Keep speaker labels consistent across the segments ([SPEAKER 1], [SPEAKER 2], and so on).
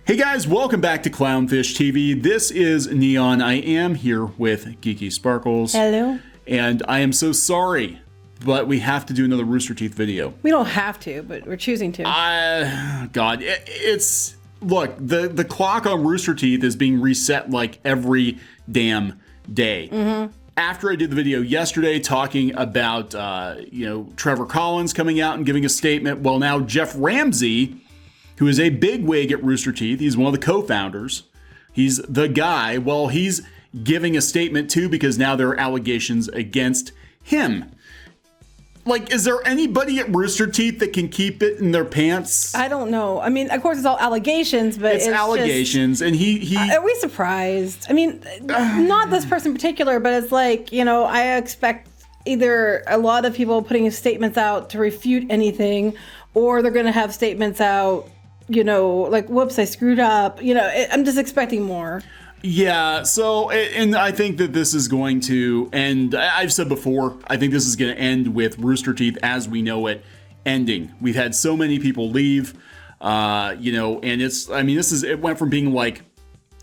[SPEAKER 1] Hey guys, welcome back to Clownfish TV. This is Kneon. I am here with Geeky Sparkles.
[SPEAKER 2] Hello.
[SPEAKER 1] And I am so sorry, but we have to do another Rooster Teeth video.
[SPEAKER 2] We don't have to, but we're choosing to.
[SPEAKER 1] God, look, the clock on Rooster Teeth is being reset like every damn day. Mm-hmm. After I did the video yesterday talking about, Trevor Collins coming out and giving a statement, well, now Geoff Ramsey, who is a bigwig at Rooster Teeth, he's one of the co-founders, he's the guy, well, he's giving a statement too because now there are allegations against him. Like, is there anybody at Rooster Teeth that can keep it in their pants?
[SPEAKER 2] I don't know. I mean, of course, it's all allegations, but
[SPEAKER 1] it's allegations, and he.
[SPEAKER 2] Are we surprised? I mean, not this person in particular, but it's like, I expect either a lot of people putting statements out to refute anything, or they're going to have statements out, like, whoops, I screwed up. I'm just expecting more.
[SPEAKER 1] Yeah, so, and I think that this is going to end, I've said before, I think this is going to end with Rooster Teeth as we know it ending. We've had so many people leave, and it went from being like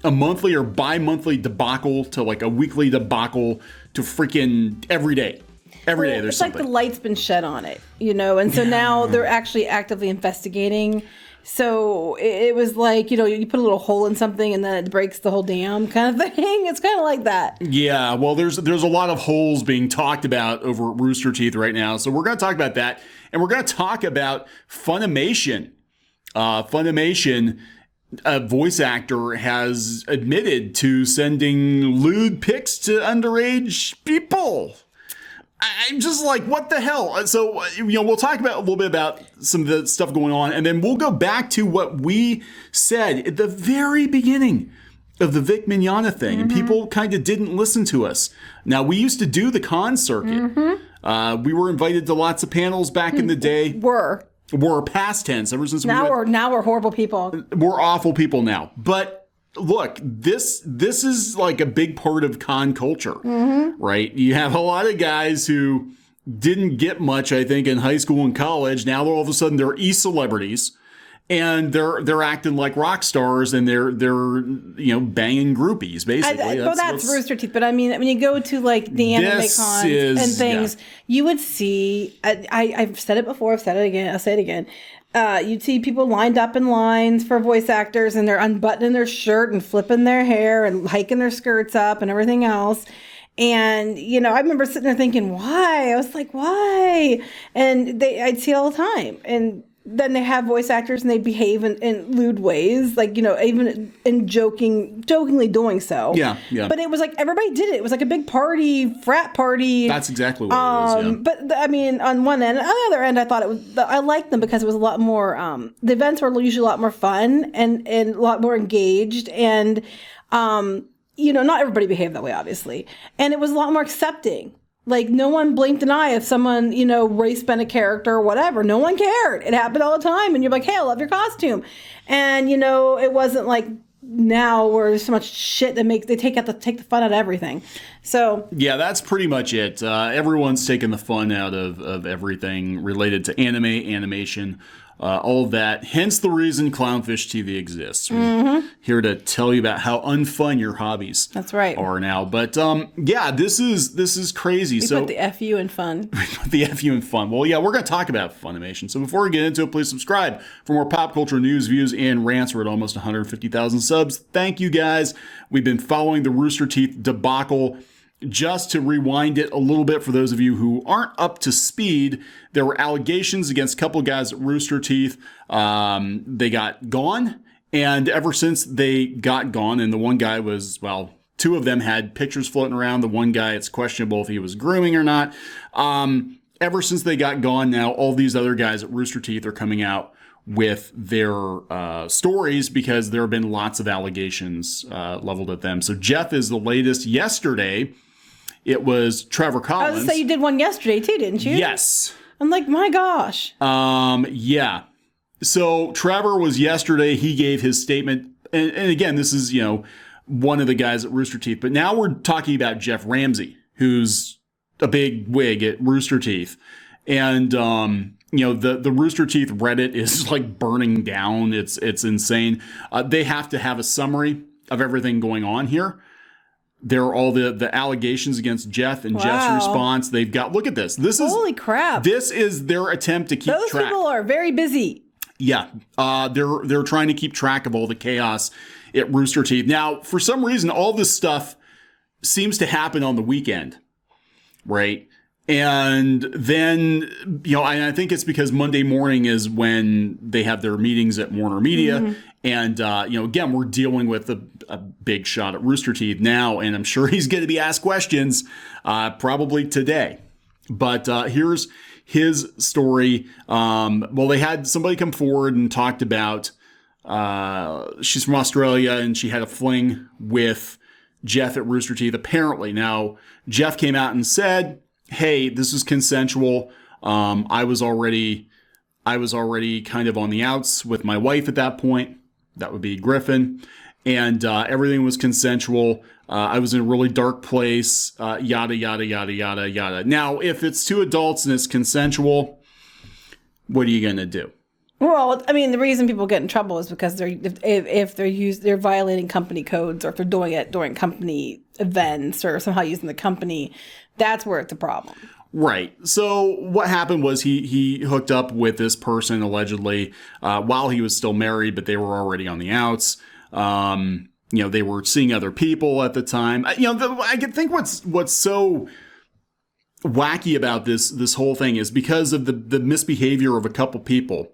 [SPEAKER 1] a monthly or bi-monthly debacle to like a weekly debacle to freaking every day. Every day there's something.
[SPEAKER 2] It's like the light's been shed on it, and so now they're actually actively investigating. So it was like, you put a little hole in something and then it breaks the whole dam kind of thing. It's kind of like that.
[SPEAKER 1] Yeah, well, there's a lot of holes being talked about over at Rooster Teeth right now. So we're going to talk about that. And we're going to talk about FUNimation. FUNimation, a voice actor, has admitted to sending lewd pics to underage people. I'm just like, what the hell? So, we'll talk about a little bit about some of the stuff going on, and then we'll go back to what we said at the very beginning of the Vic Mignogna thing, and people kind of didn't listen to us. Now, we used to do the con circuit. We were invited to lots of panels back in the day. We're past tense ever since
[SPEAKER 2] now we're horrible people.
[SPEAKER 1] We're awful people now. But look, this is like a big part of con culture, right? You have a lot of guys who didn't get much, I think, in high school and college. Now all of a sudden they're e-celebrities, and they're acting like rock stars, and they're banging groupies basically.
[SPEAKER 2] That's Rooster Teeth. But I mean, when you go to like the anime cons and things, you would see. I've said it before. I've said it again. I'll say it again. You'd see people lined up in lines for voice actors, and they're unbuttoning their shirt and flipping their hair and hiking their skirts up and everything else. And, I remember sitting there thinking, why? I was like, why? And I'd see it all the time. And then they have voice actors and they behave in lewd ways, like, even in jokingly doing so.
[SPEAKER 1] Yeah.
[SPEAKER 2] But it was like everybody did it. It was like a big party, frat party.
[SPEAKER 1] That's exactly what it is. Yeah.
[SPEAKER 2] But I mean, on one end, on the other end, I liked them because it was a lot more. The events were usually a lot more fun and a lot more engaged, and not everybody behaved that way, obviously, and it was a lot more accepting. Like, no one blinked an eye if someone, race bent a character or whatever. No one cared. It happened all the time. And you're like, hey, I love your costume. And, it wasn't like now where there's so much shit that they take the fun out of everything. So
[SPEAKER 1] yeah, that's pretty much it. Everyone's taking the fun out of everything related to animation, all of that. Hence the reason Clownfish TV exists. We're here to tell you about how unfun your hobbies are now. But this is crazy.
[SPEAKER 2] We put the FU in fun.
[SPEAKER 1] We put the FU in fun. Well, yeah, we're going to talk about FUNimation. So before we get into it, please subscribe for more pop culture news, views, and rants. We're at almost 150,000 subs. Thank you, guys. We've been following the Rooster Teeth debacle. Just to rewind it a little bit for those of you who aren't up to speed, there were allegations against a couple of guys at Rooster Teeth. They got gone, and ever since they got gone, and the one guy was, well, two of them had pictures floating around. The one guy, it's questionable if he was grooming or not. Ever since they got gone, now all these other guys at Rooster Teeth are coming out with their stories because there have been lots of allegations leveled at them. So Geoff is the latest. Yesterday, it was Trevor Collins.
[SPEAKER 2] I was going to say, you did one yesterday too, didn't you?
[SPEAKER 1] Yes.
[SPEAKER 2] I'm like, my gosh.
[SPEAKER 1] Yeah. So Trevor was yesterday. He gave his statement. And again, this is, one of the guys at Rooster Teeth. But now we're talking about Geoff Ramsey, who's a big wig at Rooster Teeth. And, the Rooster Teeth Reddit is like burning down. It's insane. They have to have a summary of everything going on here. There are all the allegations against Geoff and Jeff's response. They've got, look at this.
[SPEAKER 2] Holy crap.
[SPEAKER 1] This is their attempt to keep track.
[SPEAKER 2] Those people are very busy.
[SPEAKER 1] Yeah. They're trying to keep track of all the chaos at Rooster Teeth. Now, for some reason, all this stuff seems to happen on the weekend, right? And then, I think it's because Monday morning is when they have their meetings at Warner Media. Mm-hmm. And, again, we're dealing with a big shot at Rooster Teeth now, and I'm sure he's going to be asked questions probably today. But here's his story. They had somebody come forward and talked about she's from Australia, and she had a fling with Geoff at Rooster Teeth, apparently. Now, Geoff came out and said, hey, this is consensual. I was already kind of on the outs with my wife at that point. That would be Griffin. And everything was consensual. I was in a really dark place, yada, yada, yada, yada, yada. Now, if it's two adults and it's consensual, what are you going to do?
[SPEAKER 2] Well, I mean, the reason people get in trouble is because they're violating company codes, or if they're doing it during company events or somehow using the company, that's where it's a problem.
[SPEAKER 1] Right. So what happened was he hooked up with this person allegedly while he was still married, but they were already on the outs. They were seeing other people at the time. I can think what's so wacky about this whole thing is because of the misbehavior of a couple people.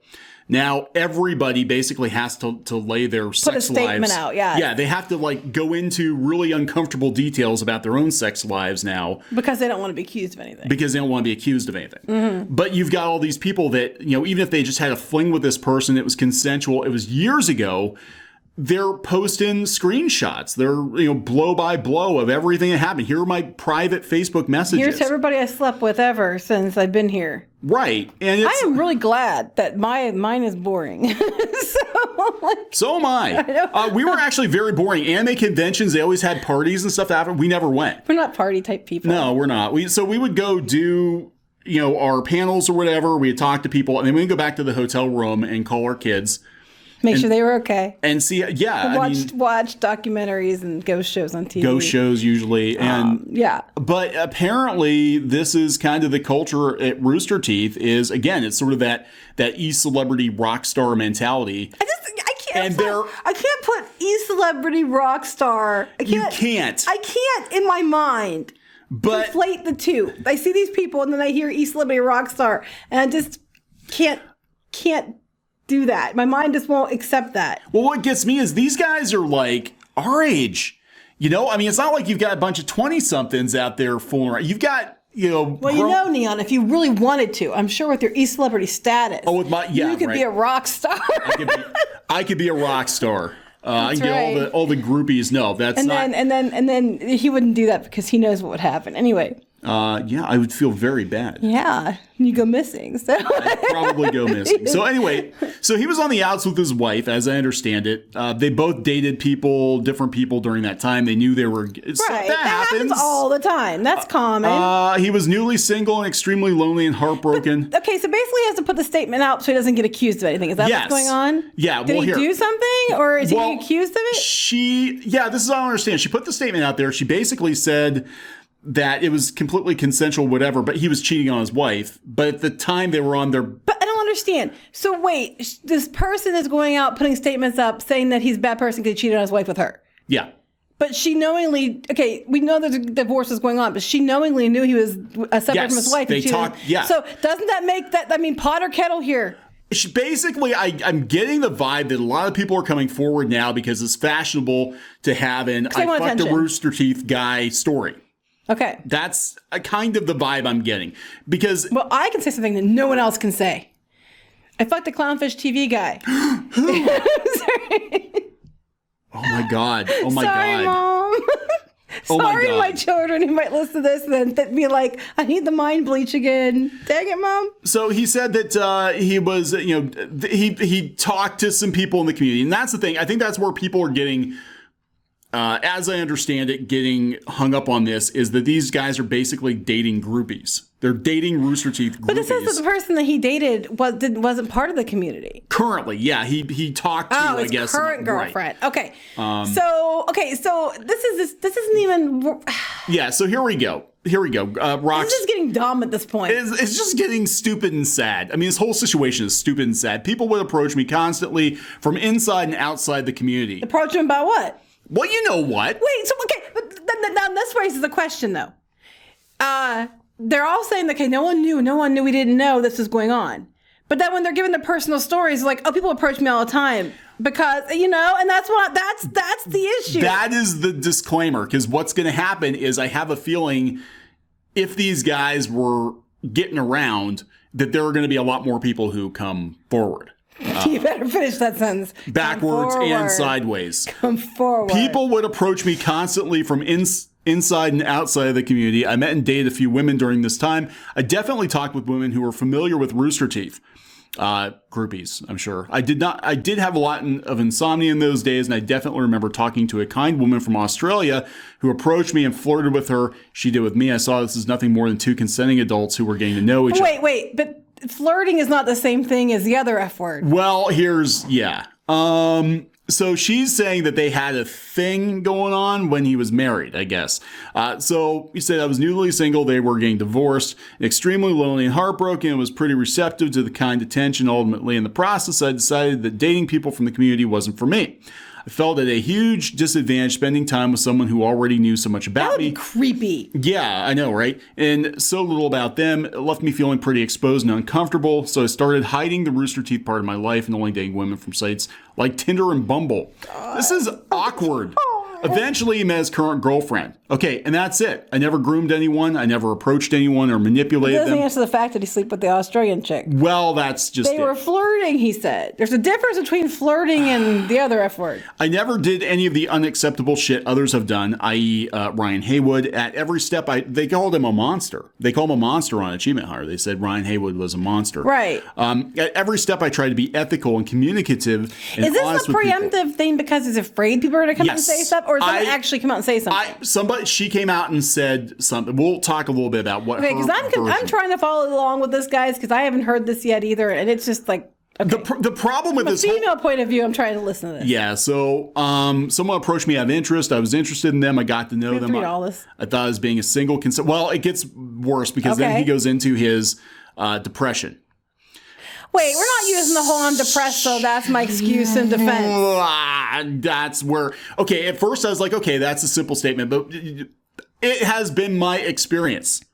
[SPEAKER 1] Now everybody basically has to lay their sex lives.
[SPEAKER 2] Put a statement out, yeah.
[SPEAKER 1] Yeah, they have to go into really uncomfortable details about their own sex lives now.
[SPEAKER 2] Because they don't want to be accused of anything.
[SPEAKER 1] Mm-hmm. But you've got all these people that, even if they just had a fling with this person, it was consensual, it was years ago, they're posting screenshots. They're, blow by blow of everything that happened. Here are my private Facebook messages.
[SPEAKER 2] Here's everybody I slept with ever since I've been here.
[SPEAKER 1] Right. And
[SPEAKER 2] I am really glad that mine is boring.
[SPEAKER 1] So am I. We were actually very boring. Anime conventions, they always had parties and stuff that happened. We never went.
[SPEAKER 2] We're not party type people.
[SPEAKER 1] No, we're not. We would go do, our panels or whatever. We'd talk to people, and then we'd go back to the hotel room and call our kids.
[SPEAKER 2] Make sure they were okay.
[SPEAKER 1] And see, yeah.
[SPEAKER 2] Watch documentaries and ghost shows on TV.
[SPEAKER 1] Ghost shows usually. And
[SPEAKER 2] yeah.
[SPEAKER 1] But apparently this is kind of the culture at Rooster Teeth is, again, it's sort of that e-celebrity rock star mentality.
[SPEAKER 2] I can't put e-celebrity rock star.
[SPEAKER 1] You can't.
[SPEAKER 2] I can't in my mind.
[SPEAKER 1] But
[SPEAKER 2] conflate the two. I see these people and then I hear e-celebrity rock star and I just can't do that. My mind just won't accept that.
[SPEAKER 1] Well, what gets me is these guys are like our age. It's not like you've got a bunch of 20-somethings out there fooling around. You've got,
[SPEAKER 2] Well, Kneon, if you really wanted to, I'm sure with your e-celebrity status, you could be a rock star.
[SPEAKER 1] I could be a rock star. I can get all the groupies. No, that's not.
[SPEAKER 2] And then he wouldn't do that because he knows what would happen anyway.
[SPEAKER 1] I would feel very bad.
[SPEAKER 2] Yeah, you go missing. So
[SPEAKER 1] I'd probably go missing. So anyway, he was on the outs with his wife, as I understand it. They both dated different people during that time. They knew they were.
[SPEAKER 2] Right, that happens all the time. That's common.
[SPEAKER 1] He was newly single and extremely lonely and heartbroken.
[SPEAKER 2] So basically he has to put the statement out so he doesn't get accused of anything. Is that what's going on?
[SPEAKER 1] Yeah.
[SPEAKER 2] Did he do something, or is he being accused of it?
[SPEAKER 1] This is all I understand. She put the statement out there. She basically said that it was completely consensual, whatever, but he was cheating on his wife. But at the time they were on their...
[SPEAKER 2] But I don't understand. So wait, this person is going out putting statements up saying that he's a bad person because he cheated on his wife with her.
[SPEAKER 1] Yeah.
[SPEAKER 2] But she knowingly... Okay, we know that the divorce was going on, but she knowingly knew he was separate from his wife.
[SPEAKER 1] They talked... Yeah.
[SPEAKER 2] So doesn't that make that... pot or kettle here?
[SPEAKER 1] Basically, I'm getting the vibe that a lot of people are coming forward now because it's fashionable to have an I fucked a Rooster Teeth guy story.
[SPEAKER 2] Okay.
[SPEAKER 1] That's kind of the vibe I'm getting. Because...
[SPEAKER 2] Well, I can say something that no one else can say. I fucked the Clownfish TV guy. Sorry.
[SPEAKER 1] Oh, my God. Oh, my
[SPEAKER 2] Sorry,
[SPEAKER 1] God.
[SPEAKER 2] Mom. Sorry,
[SPEAKER 1] God.
[SPEAKER 2] my children who might listen to this and then be like, I need the mind bleach again. Dang it, Mom.
[SPEAKER 1] So he said that he was, he talked to some people in the community. And that's the thing. I think that's where people are getting... as I understand it, getting hung up on this is that these guys are basically dating groupies. They're dating Rooster Teeth groupies.
[SPEAKER 2] But it says that the person that he dated wasn't part of the community.
[SPEAKER 1] Currently, yeah, he talked to, I guess,
[SPEAKER 2] current girlfriend.
[SPEAKER 1] Right.
[SPEAKER 2] Okay, so this isn't even.
[SPEAKER 1] Yeah, so here we go. Rox,
[SPEAKER 2] this is getting dumb at this point.
[SPEAKER 1] It's just getting stupid and sad. I mean, this whole situation is stupid and sad. People would approach me constantly from inside and outside the community.
[SPEAKER 2] Approach him about what?
[SPEAKER 1] Well, you know what?
[SPEAKER 2] Wait, so okay, but now this raises a question though. They're all saying, okay, no one knew, we didn't know this was going on. But then when they're giving their personal stories, like, oh, people approach me all the time because, and that's the issue.
[SPEAKER 1] That is the disclaimer, because what's going to happen is I have a feeling if these guys were getting around, that there are going to be a lot more people who come forward.
[SPEAKER 2] You better finish that sentence.
[SPEAKER 1] Backwards and sideways.
[SPEAKER 2] Come forward.
[SPEAKER 1] People would approach me constantly from inside and outside of the community. I met and dated a few women during this time. I definitely talked with women who were familiar with Rooster Teeth. Groupies, I'm sure. I did have a lot of insomnia in those days, and I definitely remember talking to a kind woman from Australia who approached me and flirted with her. She did with me. I saw this as nothing more than two consenting adults who were getting to know each other.
[SPEAKER 2] Wait, but flirting is not the same thing as the other F word.
[SPEAKER 1] Well, so she's saying that they had a thing going on when he was married, I guess. So he said, I was newly single. They were getting divorced, extremely lonely and heartbroken, and was pretty receptive to the kind attention. Ultimately, in the process, I decided that dating people from the community wasn't for me. I felt at a huge disadvantage spending time with someone who already knew so much about me.
[SPEAKER 2] That would be creepy.
[SPEAKER 1] Yeah, I know, right? And so little about them. It left me feeling pretty exposed and uncomfortable. So I started hiding the Rooster Teeth part of my life and only dating women from sites like Tinder and Bumble. This is awkward. Eventually, he met his current girlfriend. Okay, and that's it. I never groomed anyone. I never approached anyone or manipulated them.
[SPEAKER 2] It doesn't answer the fact that he slept with the Australian chick.
[SPEAKER 1] Well, that's just
[SPEAKER 2] They were flirting, he said. There's a difference between flirting and the other F word.
[SPEAKER 1] I never did any of the unacceptable shit others have done, i.e. Ryan Haywood. At every step, they called him a monster. They called him a monster on Achievement Hunter. They said Ryan Haywood was a monster.
[SPEAKER 2] Right.
[SPEAKER 1] At every step, I tried to be ethical and communicative and
[SPEAKER 2] Is this
[SPEAKER 1] honest
[SPEAKER 2] a
[SPEAKER 1] with people.
[SPEAKER 2] preemptive thing because he's afraid people are going to come out and say stuff? Or is someone actually come out and say something?
[SPEAKER 1] She came out and said something. We'll talk a little bit about what.
[SPEAKER 2] Okay, because I'm trying to follow along with this, guys, because I haven't heard this yet either, and it's just like. Okay.
[SPEAKER 1] The problem with this
[SPEAKER 2] female point of view, I'm trying to listen to this.
[SPEAKER 1] Yeah, so someone approached me out of interest. I was interested in them. I got to know them.
[SPEAKER 2] Read all this.
[SPEAKER 1] I thought as being a single. Well, it gets worse because then he goes into his depression.
[SPEAKER 2] Wait, we're not using the whole I'm depressed, so that's my excuse in defense.
[SPEAKER 1] That's where, okay, at first I was like, okay, that's a simple statement, but it has been my experience.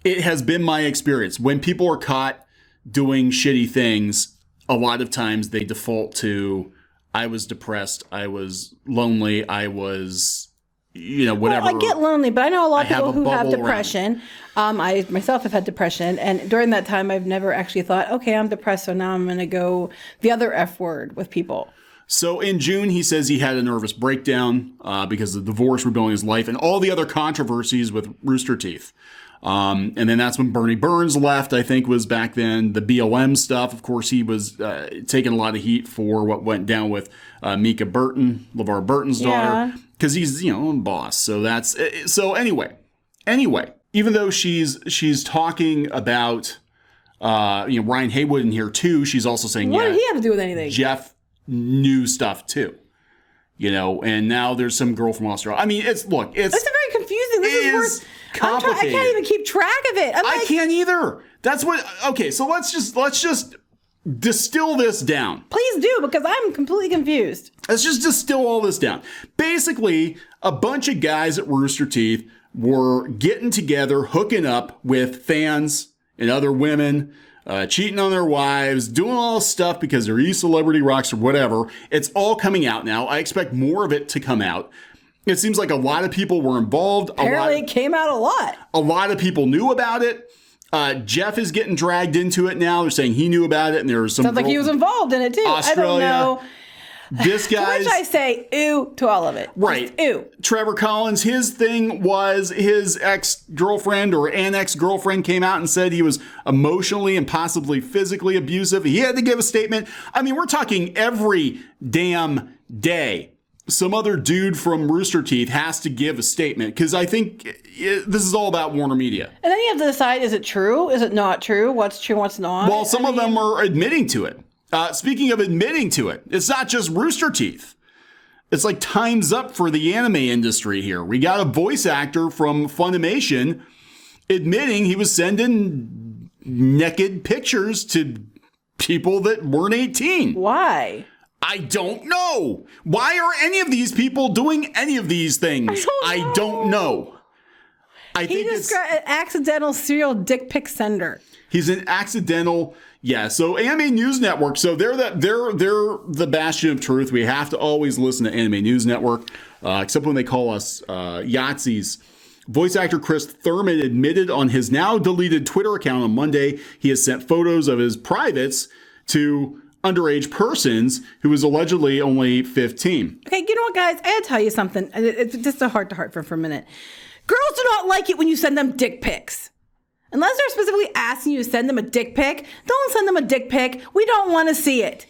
[SPEAKER 1] It has been my experience. When people are caught doing shitty things, a lot of times they default to, I was depressed, I was lonely, I was, whatever.
[SPEAKER 2] Well, I get lonely, but I know a lot of people who have depression. I myself have had depression, and during that time, I've never actually thought, okay, I'm depressed, so now I'm going to go the other F word with people.
[SPEAKER 1] So in June, he says he had a nervous breakdown because of the divorce, rebuilding his life, and all the other controversies with Rooster Teeth. And then that's when Bernie Burns left, I think was back then. The BLM stuff, of course, he was taking a lot of heat for what went down with Mika Burton, LeVar Burton's daughter, because he's, a boss. So that's, so anyway, even though she's talking about, Ryan Haywood in here too, she's also saying,
[SPEAKER 2] what did he have to do with anything?
[SPEAKER 1] Geoff knew stuff too. And now there's some girl from Australia. I mean, it's very confusing. This is
[SPEAKER 2] I
[SPEAKER 1] complicated.
[SPEAKER 2] can't even keep track of it.
[SPEAKER 1] I can't either. That's what. Okay, so let's just distill this down.
[SPEAKER 2] Please do, because I'm completely confused.
[SPEAKER 1] Let's just distill all this down. Basically, a bunch of guys at Rooster Teeth were getting together, hooking up with fans and other women. Cheating on their wives, doing all this stuff because they're e-celebrity rocks or whatever. It's all coming out now. I expect more of it to come out. It seems like a lot of people were involved.
[SPEAKER 2] Apparently it came out a lot.
[SPEAKER 1] A lot of people knew about it. Geoff is getting dragged into it now. They're saying he knew about it, and there was some.
[SPEAKER 2] Sounds like he was involved in it too.
[SPEAKER 1] Australia.
[SPEAKER 2] I don't know.
[SPEAKER 1] This guy's.
[SPEAKER 2] Which I say ew to all of it.
[SPEAKER 1] Right.
[SPEAKER 2] Just ew.
[SPEAKER 1] Trevor Collins, his thing was his ex-girlfriend or an ex-girlfriend came out and said he was emotionally and possibly physically abusive. He had to give a statement. I mean, we're talking every damn day. some other dude from Rooster Teeth has to give a statement, because I think this is all about Warner Media.
[SPEAKER 2] And then you have to decide, is it true? Is it not true? What's true, what's not?
[SPEAKER 1] Well, some of them are admitting to it. Speaking of admitting to it, it's not just Rooster Teeth. It's like time's up for the anime industry here. We got a voice actor from Funimation admitting he was sending naked pictures to people that weren't 18.
[SPEAKER 2] Why?
[SPEAKER 1] I don't know. Why are any of these people doing any of these things? I don't know.
[SPEAKER 2] He's an accidental serial dick pic sender.
[SPEAKER 1] He's an accidental, yeah. So Anime News Network. So they're the bastion of truth. We have to always listen to Anime News Network, except when they call us Yahtzees. Voice actor Chris Thurman admitted on his now deleted Twitter account on Monday he has sent photos of his privates to underage persons who was allegedly only 15.
[SPEAKER 2] Okay, you know what, guys? I gotta tell you something. It's just a heart-to-heart for a minute. Girls do not like it when you send them dick pics. Unless they're specifically asking you to send them a dick pic, don't send them a dick pic. We don't want to see it.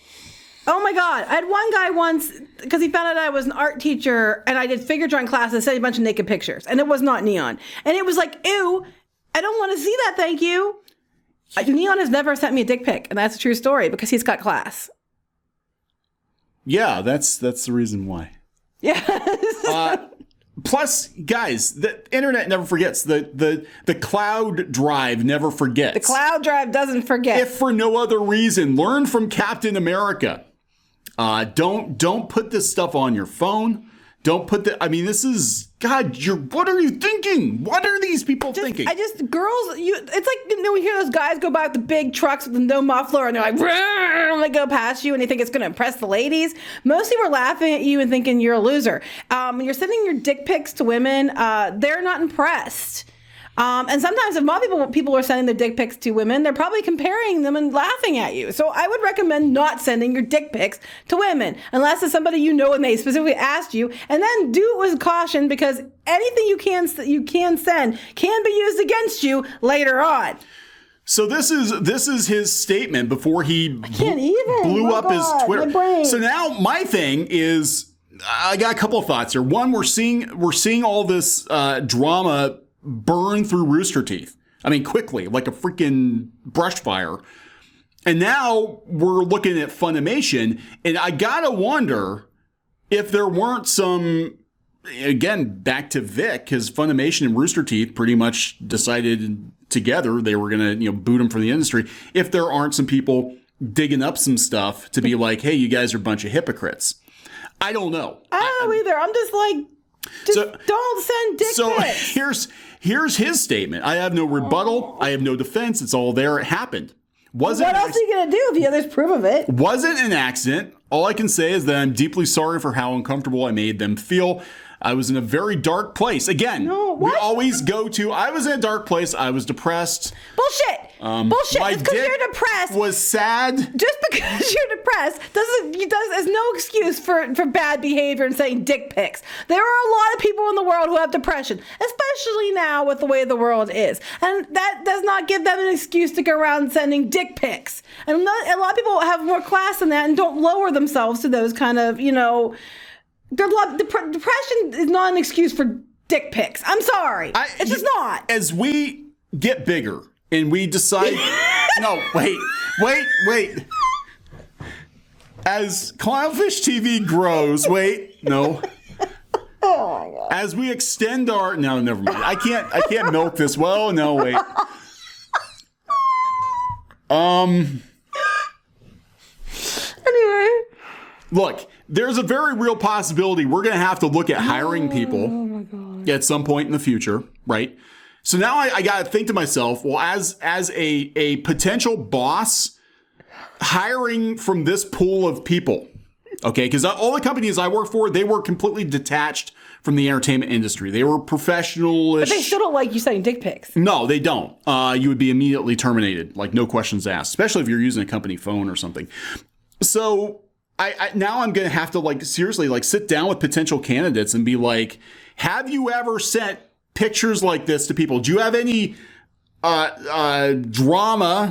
[SPEAKER 2] Oh my God. I had one guy once, because he found out I was an art teacher and I did figure drawing classes, sent a bunch of naked pictures. And it was not Kneon. And it was like, ew, I don't want to see that, thank you. Kneon has never sent me a dick pic, and that's a true story because he's got class.
[SPEAKER 1] Yeah, that's the reason why.
[SPEAKER 2] Yeah.
[SPEAKER 1] Plus, guys, the internet never forgets. The cloud drive never forgets.
[SPEAKER 2] The cloud drive doesn't forget.
[SPEAKER 1] If for no other reason, learn from Captain America. Don't put this stuff on your phone. Don't put this is, God, what are you thinking? What are these people thinking?
[SPEAKER 2] Girls, it's like, we hear those guys go by with the big trucks with the no muffler and they're like, and they go past you and they think it's going to impress the ladies. Mostly we're laughing at you and thinking you're a loser. When you're sending your dick pics to women, they're not impressed. And sometimes if people are sending their dick pics to women, they're probably comparing them and laughing at you. So I would recommend not sending your dick pics to women unless it's somebody you know and they specifically asked you. And then do it with caution because anything you can send can be used against you later on.
[SPEAKER 1] So this is his statement before he blew up his Twitter. So now my thing is, I got a couple of thoughts here. One, we're seeing all this drama burn through Rooster Teeth. I mean, quickly, like a freaking brush fire. And now we're looking at Funimation, and I gotta wonder if there weren't some, again, back to Vic, because Funimation and Rooster Teeth pretty much decided together they were gonna, boot him from the industry. If there aren't some people digging up some stuff to be like, hey, you guys are a bunch of hypocrites. I don't know.
[SPEAKER 2] I don't know either. I'm just like, don't send dick pics.
[SPEAKER 1] So here's his statement. I have no rebuttal. I have no defense. It's all there. It happened.
[SPEAKER 2] What else are you going to do if there's proof of it?
[SPEAKER 1] Wasn't an accident. All I can say is that I'm deeply sorry for how uncomfortable I made them feel. I was in a very dark place. Again, we always go to, I was in a dark place. I was depressed.
[SPEAKER 2] Bullshit. Bullshit.
[SPEAKER 1] My
[SPEAKER 2] Just because
[SPEAKER 1] dick
[SPEAKER 2] you're depressed.
[SPEAKER 1] Was sad.
[SPEAKER 2] Just because you're depressed is no excuse for bad behavior and saying dick pics. There are a lot of people in the world who have depression, especially now with the way the world is. And that does not give them an excuse to go around sending dick pics. And a lot of people have more class than that and don't lower themselves to those kind of, depression is not an excuse for dick pics. I'm sorry. It's just not.
[SPEAKER 1] As we get bigger and we decide, no, wait. As Clownfish TV grows, no.
[SPEAKER 2] Oh my God.
[SPEAKER 1] As we extend our, no, never mind. I can't milk this. Well, no, wait.
[SPEAKER 2] Anyway.
[SPEAKER 1] Look, there's a very real possibility we're going to have to look at hiring people at some point in the future, right? So now I got to think to myself, well, as a potential boss, hiring from this pool of people, okay? Because all the companies I work for, they were completely detached from the entertainment industry. They were professional-ish.
[SPEAKER 2] But they still don't like you sending dick pics.
[SPEAKER 1] No, they don't. You would be immediately terminated, like no questions asked, especially if you're using a company phone or something. So now I'm going to have to seriously sit down with potential candidates and be like, have you ever sent pictures like this to people? Do you have any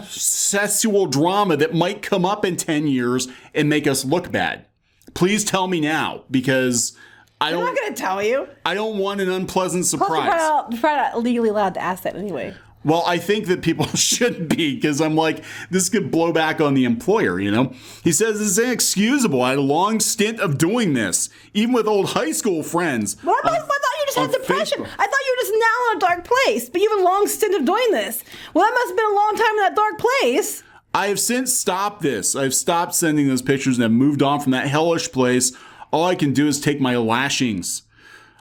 [SPEAKER 1] sexual drama that might come up in 10 years and make us look bad? Please tell me now, because
[SPEAKER 2] I'm not going to tell you.
[SPEAKER 1] I don't want an unpleasant surprise.
[SPEAKER 2] You're probably not legally allowed to ask that anyway.
[SPEAKER 1] Well, I think that people shouldn't be, because I'm like, this could blow back on the employer, you know? He says it's inexcusable. I had a long stint of doing this, even with old high school friends.
[SPEAKER 2] Well, I thought you just had depression.
[SPEAKER 1] Facebook.
[SPEAKER 2] I thought you were just now in a dark place, but you have a long stint of doing this. Well, that must have been a long time in that dark place.
[SPEAKER 1] I have since stopped this. I've stopped sending those pictures and I've moved on from that hellish place. All I can do is take my lashings.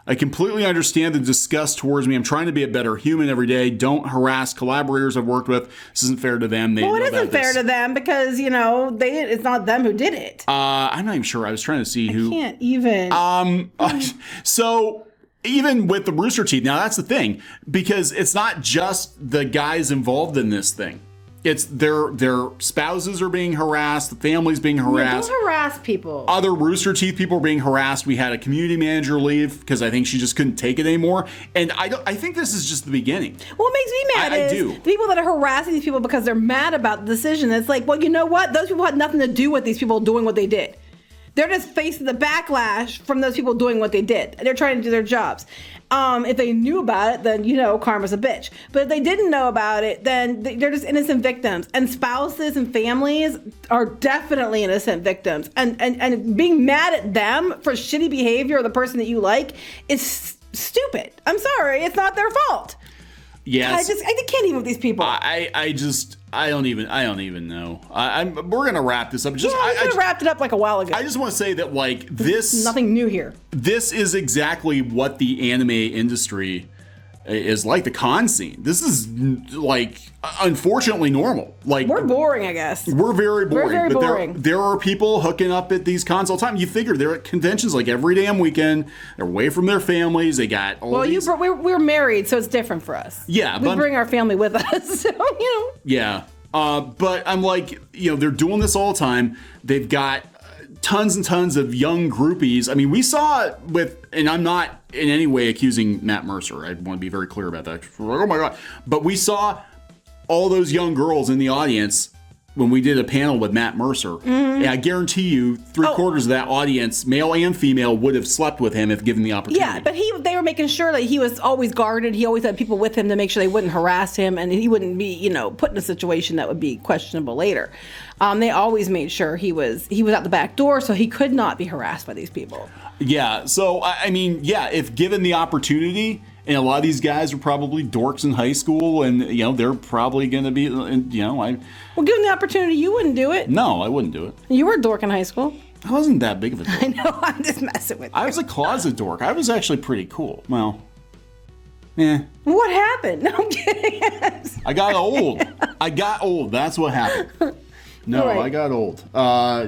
[SPEAKER 1] I completely understand the disgust towards me. I'm trying to be a better human every day. Don't harass collaborators I've worked with. This isn't fair to them.
[SPEAKER 2] Well, it isn't fair to them because, it's not them who did it.
[SPEAKER 1] I'm not even sure. I was trying to see who.
[SPEAKER 2] I can't even.
[SPEAKER 1] So even with the Rooster Teeth, now that's the thing, because it's not just the guys involved in this thing. It's their spouses are being harassed, the family's being harassed.
[SPEAKER 2] Don't harass people.
[SPEAKER 1] Other Rooster Teeth people are being harassed. We had a community manager leave because I think she just couldn't take it anymore. And I think this is just the beginning.
[SPEAKER 2] What makes me mad is the people that are harassing these people because they're mad about the decision. It's like, well, you know what? Those people had nothing to do with these people doing what they did. They're just facing the backlash from those people doing what they did. They're trying to do their jobs. If they knew about it, then, karma's a bitch. But if they didn't know about it, then they're just innocent victims. And spouses and families are definitely innocent victims. And being mad at them for shitty behavior of the person that you like is stupid. I'm sorry. It's not their fault.
[SPEAKER 1] Yes.
[SPEAKER 2] I can't even with these people.
[SPEAKER 1] I don't even know. We're gonna wrap this up.
[SPEAKER 2] We wrapped it up like a while ago.
[SPEAKER 1] I just want to say that this
[SPEAKER 2] nothing new here.
[SPEAKER 1] This is exactly what the anime industry is like. The con scene. This is unfortunately normal.
[SPEAKER 2] We're boring, I guess.
[SPEAKER 1] We're very boring.
[SPEAKER 2] We're very boring.
[SPEAKER 1] There are people hooking up at these cons all the time. You figure they're at conventions every damn weekend. They're away from their families. They got all these.
[SPEAKER 2] We're married, so it's different for us.
[SPEAKER 1] Yeah,
[SPEAKER 2] we bring our family with us. So
[SPEAKER 1] Yeah, but I'm they're doing this all the time. They've got tons and tons of young groupies. I mean, we saw it and I'm not in any way accusing Matt Mercer. I want to be very clear about that. Oh my God. But we saw all those young girls in the audience when we did a panel with Matt Mercer. Mm-hmm. And I guarantee you 3/4 of that audience, male and female, would have slept with him if given the opportunity.
[SPEAKER 2] Yeah, but they were making sure that he was always guarded. He always had people with him to make sure they wouldn't harass him and he wouldn't be, put in a situation that would be questionable later. They always made sure he was out the back door so he could not be harassed by these people. Yeah,
[SPEAKER 1] so if given the opportunity, and a lot of these guys are probably dorks in high school, and they're probably going to be, well,
[SPEAKER 2] given the opportunity, you wouldn't do it.
[SPEAKER 1] No, I wouldn't do it.
[SPEAKER 2] You were a dork in high school.
[SPEAKER 1] I wasn't that big of a dork.
[SPEAKER 2] I know. I'm just messing with you.
[SPEAKER 1] I was a closet dork. I was actually pretty cool. Well, yeah.
[SPEAKER 2] What happened? No, I'm kidding.
[SPEAKER 1] I got old. That's what happened. No, right. I got old.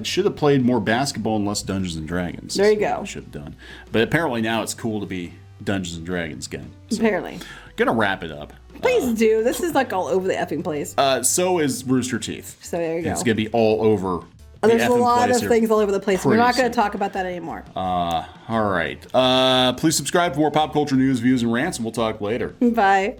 [SPEAKER 1] Should have played more basketball and less Dungeons and Dragons.
[SPEAKER 2] There you go.
[SPEAKER 1] I should have done. But apparently now it's cool to be Dungeons and Dragons game.
[SPEAKER 2] So, apparently.
[SPEAKER 1] Gonna wrap it up.
[SPEAKER 2] Please do. This is all over the effing place.
[SPEAKER 1] So is Rooster Teeth.
[SPEAKER 2] So there you go.
[SPEAKER 1] It's gonna be all over.
[SPEAKER 2] There's a lot of things all over the place. We're not going to talk about that anymore.
[SPEAKER 1] All right. Please subscribe for more pop culture news, views, and rants, and we'll talk later.
[SPEAKER 2] Bye.